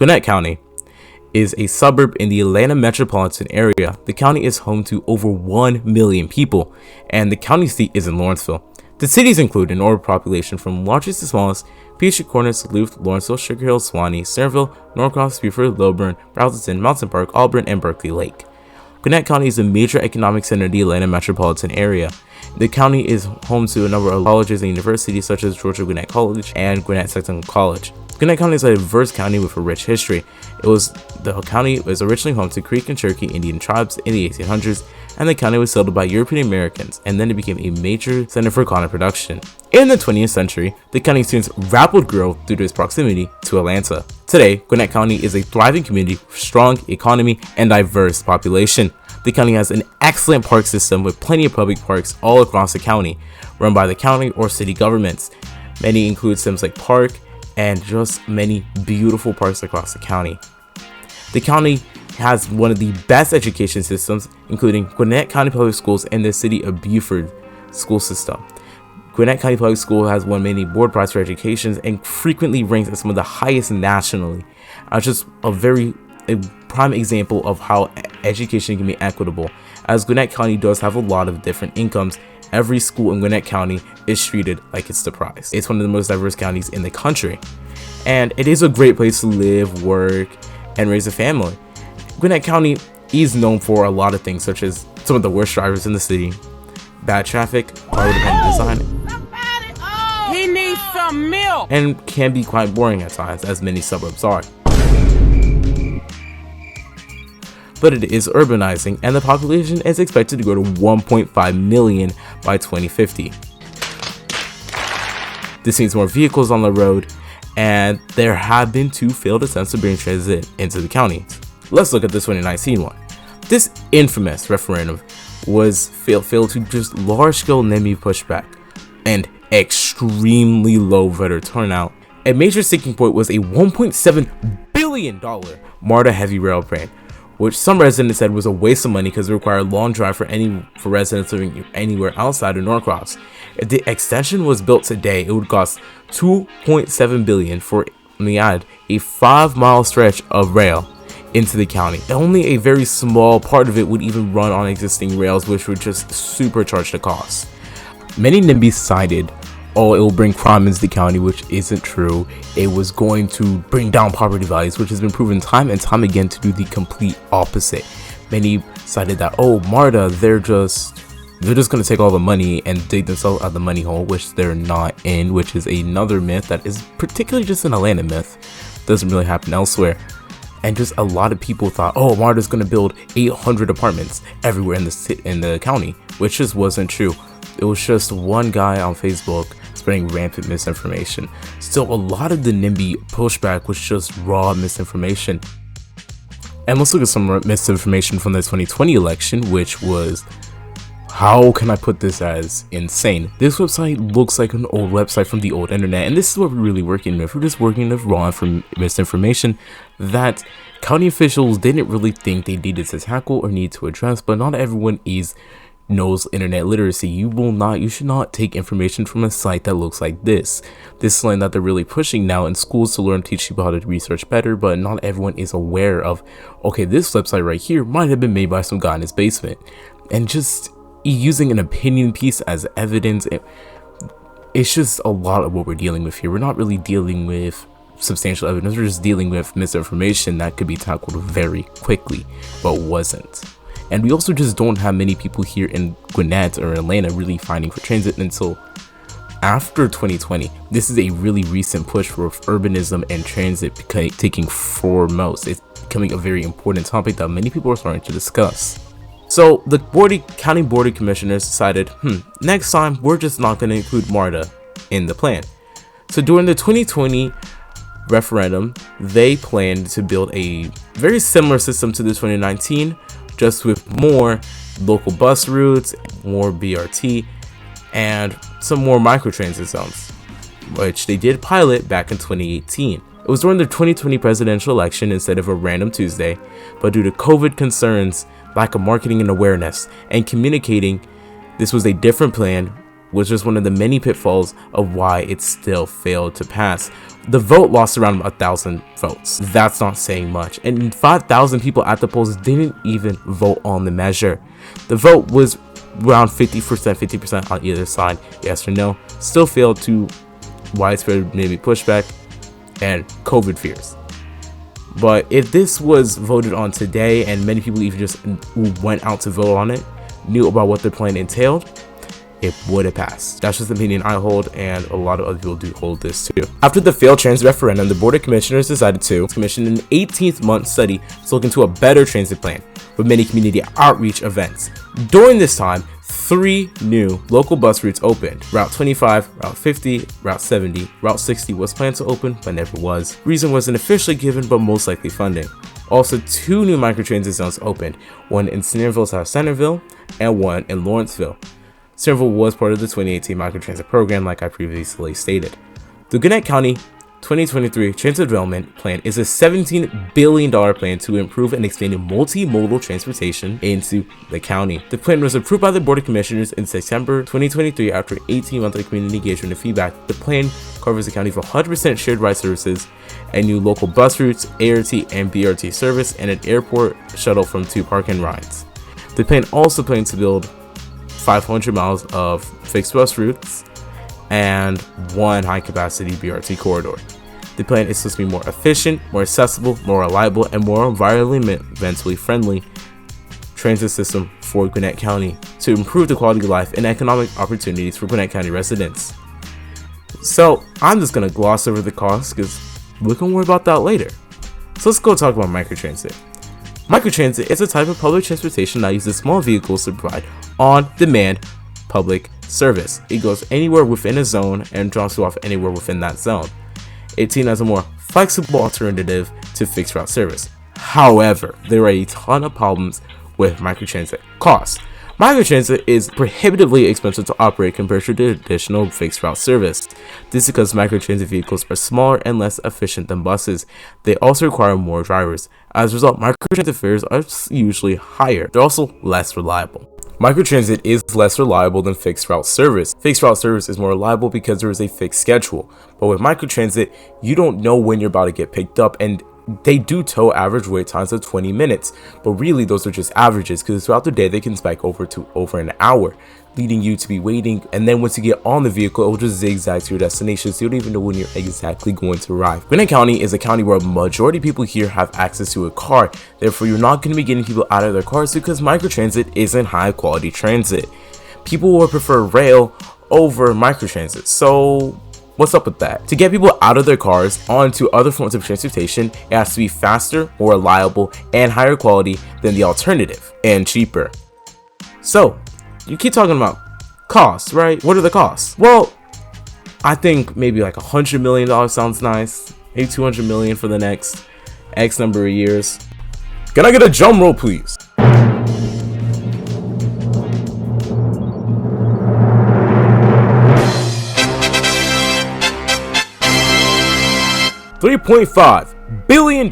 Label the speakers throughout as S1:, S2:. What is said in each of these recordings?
S1: Gwinnett County is a suburb in the Atlanta metropolitan area. The county is home to over 1 million people, and the county seat is in Lawrenceville. The cities include an order population from largest to smallest: Peachtree Corners, Duluth, Lawrenceville, Sugar Hill, Suwanee, Centerville, Norcross, Buford, Lilburn, Brazelton, Mountain Park, Auburn, and Berkeley Lake. Gwinnett County is a major economic center of the Atlanta metropolitan area. The county is home to a number of colleges and universities such as Georgia Gwinnett College and Gwinnett Technical College. Gwinnett County is a diverse county with a rich history. The county was originally home to Creek and Cherokee Indian tribes in the 1800s, and the county was settled by European Americans, and then it became a major center for cotton production. In the 20th century, the county experienced rapid growth due to its proximity to Atlanta. Today, Gwinnett County is a thriving community with strong economy and diverse population. The county has an excellent park system with plenty of public parks all across the county, run by the county or city governments. Many include Sims Lake Park and just many beautiful parks across the county. The county has one of the best education systems, including Gwinnett County Public Schools and the City of Buford school system. Gwinnett County Public School has won many board prizes for education and frequently ranks as some of the highest nationally. Just a prime example of how education can be equitable, as Gwinnett County does have a lot of different incomes. Every school in Gwinnett County is treated like it's the prize. It's one of the most diverse counties in the country, and it is a great place to live, work, and raise a family. Gwinnett County is known for a lot of things, such as some of the worst drivers in the city, bad traffic, power-dependent design,
S2: he needs some milk,
S1: and can be quite boring at times, as many suburbs are. But it is urbanizing, and the population is expected to grow to 1.5 million by 2050. This means more vehicles on the road, and there have been 2 failed attempts to bring transit into the county. Let's look at the 2019 one. This infamous referendum was failed to just large-scale NIMBY pushback and extremely low voter turnout. A major sticking point was a $1.7 billion MARTA heavy rail plan, which some residents said was a waste of money because it required a long drive for residents living anywhere outside of Norcross. If the extension was built today, it would cost $2.7 billion for a 5-mile stretch of rail into the county. Only a very small part of it would even run on existing rails, which would just supercharge the cost. Many NIMBYs cited, oh, it will bring crime into the county, which isn't true. It was going to bring down property values, which has been proven time and time again to do the complete opposite. Many cited that, oh, MARTA, they're just going to take all the money and dig themselves out of the money hole, which they're not in, which is another myth that is particularly just an Atlanta myth. Doesn't really happen elsewhere. And just a lot of people thought, oh, MARTA's going to build 800 apartments everywhere in the county, which just wasn't true. It was just one guy on Facebook spreading rampant misinformation. Still, a lot of the NIMBY pushback was just raw misinformation. And let's look at some misinformation from the 2020 election, which was, how can I put this as insane? This website looks like an old website from the old internet, and this is what we're really working with. We're just working with raw misinformation that county officials didn't really think they needed to tackle or need to address, but not everyone knows internet literacy. You should not take information from a site that looks like this. This is something that they're really pushing now in schools to learn, teach people how to research better, but not everyone is aware of, okay, this website right here might have been made by some guy in his basement. And just using an opinion piece as evidence, it's just a lot of what we're dealing with here. We're not really dealing with substantial evidence, we're just dealing with misinformation that could be tackled very quickly, but wasn't. And we also just don't have many people here in Gwinnett or Atlanta really fighting for transit until after 2020. This is a really recent push for urbanism and transit taking foremost. It's becoming a very important topic that many people are starting to discuss. So the county board of commissioners decided, next time we're just not going to include MARTA in the plan. So during the 2020 referendum, they planned to build a very similar system to the 2019, just with more local bus routes, more BRT, and some more microtransit zones, which they did pilot back in 2018. It was during the 2020 presidential election instead of a random Tuesday, but due to COVID concerns, lack of marketing and awareness, and communicating, this was a different plan, which was one of the many pitfalls of why it still failed to pass. The vote lost around 1,000 votes. That's not saying much. And 5,000 people at the polls didn't even vote on the measure. The vote was around 50% on either side, yes or no. Still failed to widespread maybe pushback and COVID fears. But if this was voted on today and many people even just went out to vote on it, knew about what the plan entailed, it would have passed. That's just the opinion I hold, and a lot of other people do hold this too. After the failed transit referendum, the Board of Commissioners decided to commission an 18-month study to look into a better transit plan with many community outreach events. During this time, 3 new local bus routes opened. Route 25, Route 50, Route 70, Route 60 was planned to open but never was. Reason wasn't officially given, but most likely funding. Also, 2 new microtransit zones opened, one in Centerville, South Centerville, and one in Lawrenceville. Centerville was part of the 2018 microtransit program, like I previously stated. The Gwinnett County 2023 Transit Development Plan is a $17 billion plan to improve and expand multimodal transportation into the county. The plan was approved by the Board of Commissioners in September 2023 after 18 months of community engagement and feedback. The plan covers the county for 100% shared ride services, and new local bus routes, ART and BRT service, and an airport shuttle from 2 park and rides. The plan also plans to build 500 miles of fixed bus routes and 1 high-capacity BRT corridor. The plan is supposed to be more efficient, more accessible, more reliable, and more environmentally friendly transit system for Gwinnett County to improve the quality of life and economic opportunities for Gwinnett County residents. So I'm just going to gloss over the costs because we can worry about that later. So let's go talk about microtransit. Microtransit is a type of public transportation that uses small vehicles to provide on-demand public service. It goes anywhere within a zone and drops you off anywhere within that zone. It's seen as a more flexible alternative to fixed route service. However, there are a ton of problems with microtransit. Cost. Microtransit is prohibitively expensive to operate compared to traditional fixed route service. This is because microtransit vehicles are smaller and less efficient than buses. They also require more drivers. As a result, microtransit fares are usually higher. They're also less reliable. Microtransit is less reliable than fixed route service. Fixed route service is more reliable because there is a fixed schedule. But with microtransit, you don't know when you're about to get picked up, and they do tow average wait times of 20 minutes, but really those are just averages because throughout the day they can spike over an hour, leading you to be waiting, and then once you get on the vehicle, it will just zigzag to your destination, so you don't even know when you're exactly going to arrive. Gwinnett County is a county where a majority of people here have access to a car, therefore you're not going to be getting people out of their cars because microtransit isn't high quality transit. People will prefer rail over microtransit, so what's up with that? To get people out of their cars onto other forms of transportation, it has to be faster, more reliable, and higher quality than the alternative, and cheaper. So, you keep talking about costs, right? What are the costs? Well, I think maybe like $100 million sounds nice. Maybe $200 million for the next X number of years. Can I get a drum roll, please? $3.5 billion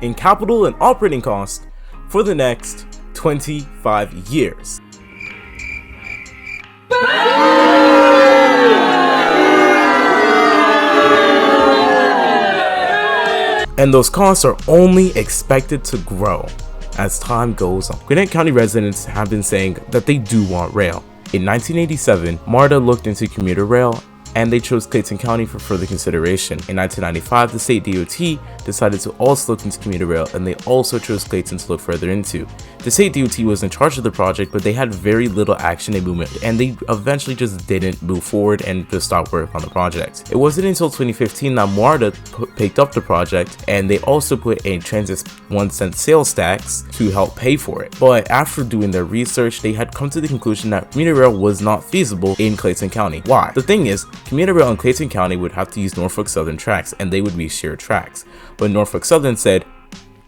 S1: in capital and operating costs for the next 25 years. And those costs are only expected to grow as time goes on. Gwinnett County residents have been saying that they do want rail. In 1987, MARTA looked into commuter rail, and they chose Clayton County for further consideration. In 1995, the state DOT decided to also look into commuter rail, and they also chose Clayton to look further into. The state DOT was in charge of the project, but they had very little action and movement, and they eventually just didn't move forward and just stopped work on the project. It wasn't until 2015 that MARTA picked up the project, and they also put a transit 1-cent sales tax to help pay for it. But after doing their research, they had come to the conclusion that commuter rail was not feasible in Clayton County. Why? The thing is, commuter rail in Clayton County would have to use Norfolk Southern tracks, and they would be shared tracks. But Norfolk Southern said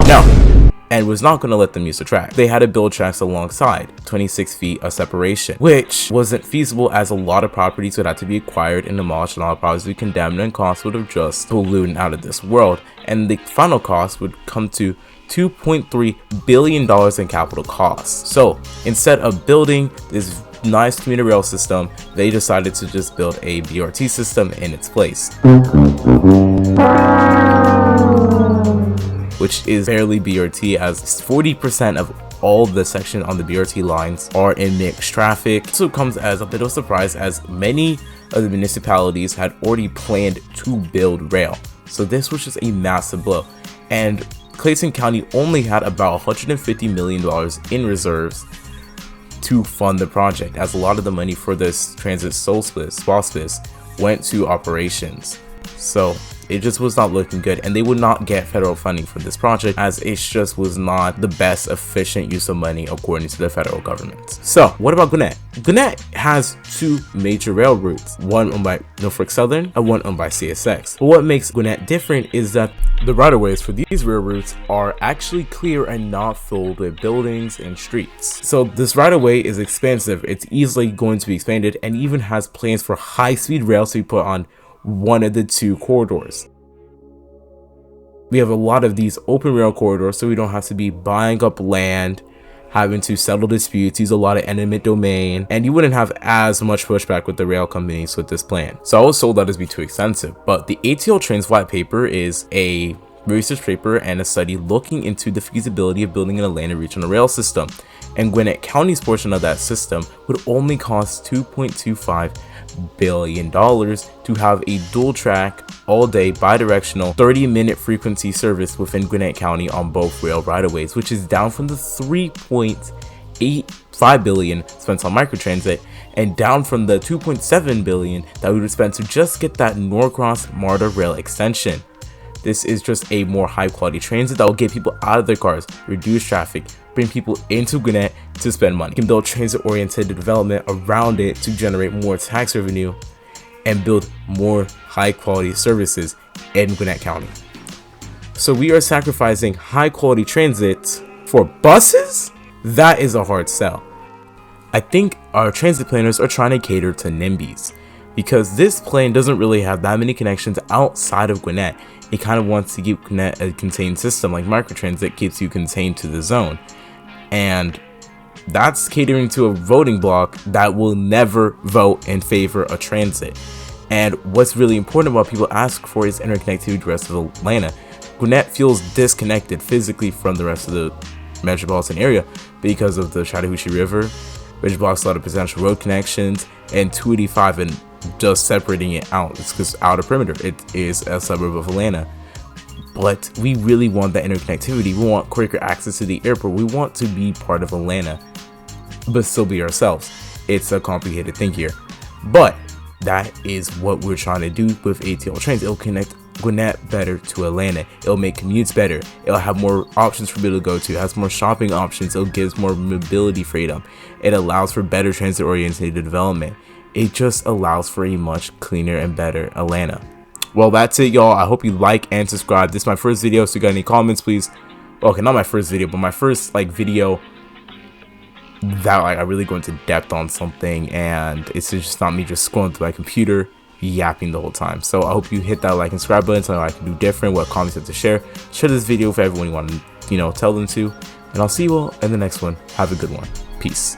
S1: no, and was not going to let them use the track. They had to build tracks alongside, 26 feet of separation, which wasn't feasible as a lot of properties would have to be acquired and demolished, and all properties would be condemned, and costs would have just ballooned out of this world. And the final cost would come to $2.3 billion in capital costs. So instead of building this nice commuter rail system, they decided to just build a BRT system in its place. which is barely BRT, as 40% of all the section on the BRT lines are in mixed traffic. So it comes as a bit of a surprise, as many of the municipalities had already planned to build rail. So this was just a massive blow. And Clayton County only had about $150 million in reserves to fund the project, as a lot of the money for this transit swap split went to operations. So it just was not looking good, and they would not get federal funding for this project, as it just was not the best efficient use of money according to the federal government. So what about Gwinnett? Gwinnett has two major rail routes, one owned by Norfolk Southern and one owned by CSX. But what makes Gwinnett different is that the right-of-ways for these rail routes are actually clear and not filled with buildings and streets. So this right-of-way is expansive, it's easily going to be expanded, and even has plans for high-speed rail to be put on one of the two corridors. We have a lot of these open rail corridors, so we don't have to be buying up land, having to settle disputes, use a lot of eminent domain, and you wouldn't have as much pushback with the rail companies with this plan. So I was told that it'd be too expensive, but the ATL Trains white paper is a research paper and a study looking into the feasibility of building an Atlanta regional rail system, and Gwinnett County's portion of that system would only cost $2.25 billion to have a dual track, all day, bi-directional, 30-minute frequency service within Gwinnett County on both rail right-of-ways, which is down from the $3.85 billion spent on microtransit, and down from the $2.7 billion that we would spend to just get that Norcross MARTA rail extension. This is just a more high quality transit that will get people out of their cars, reduce traffic, bring people into Gwinnett to spend money. You can build transit oriented development around it to generate more tax revenue and build more high quality services in Gwinnett County. So we are sacrificing high quality transit for buses? That is a hard sell. I think our transit planners are trying to cater to NIMBYs, because this plan doesn't really have that many connections outside of Gwinnett. It kind of wants to keep Gwinnett a contained system, like microtransit keeps you contained to the zone. And that's catering to a voting bloc that will never vote in favor of transit. And what's really important about people ask for is interconnectivity to the rest of Atlanta. Gwinnett feels disconnected physically from the rest of the metropolitan area because of the Chattahoochee River, which blocks a lot of potential road connections, and 285 and just separating it out. It's because outer perimeter, it is a suburb of Atlanta. But we really want that interconnectivity. We want quicker access to the airport. We want to be part of Atlanta, but still be ourselves. It's a complicated thing here, but that is what we're trying to do with ATL Trains. It'll connect Gwinnett better to Atlanta. It'll make commutes better. It'll have more options for people to go to. It has more shopping options. It'll give more mobility freedom. It allows for better transit oriented development. It just allows for a much cleaner and better Atlanta. Well, that's it, y'all. I hope you like and subscribe. This is my first video, so if you got any comments, please. Okay, not my first video, but my first video that I really go into depth on something, and it's just not me just scrolling through my computer yapping the whole time. So I hope you hit that like and subscribe button so I can do different, what comments you have to share this video for everyone you want to tell them to, and I'll see you all in the next one. Have a good one. Peace.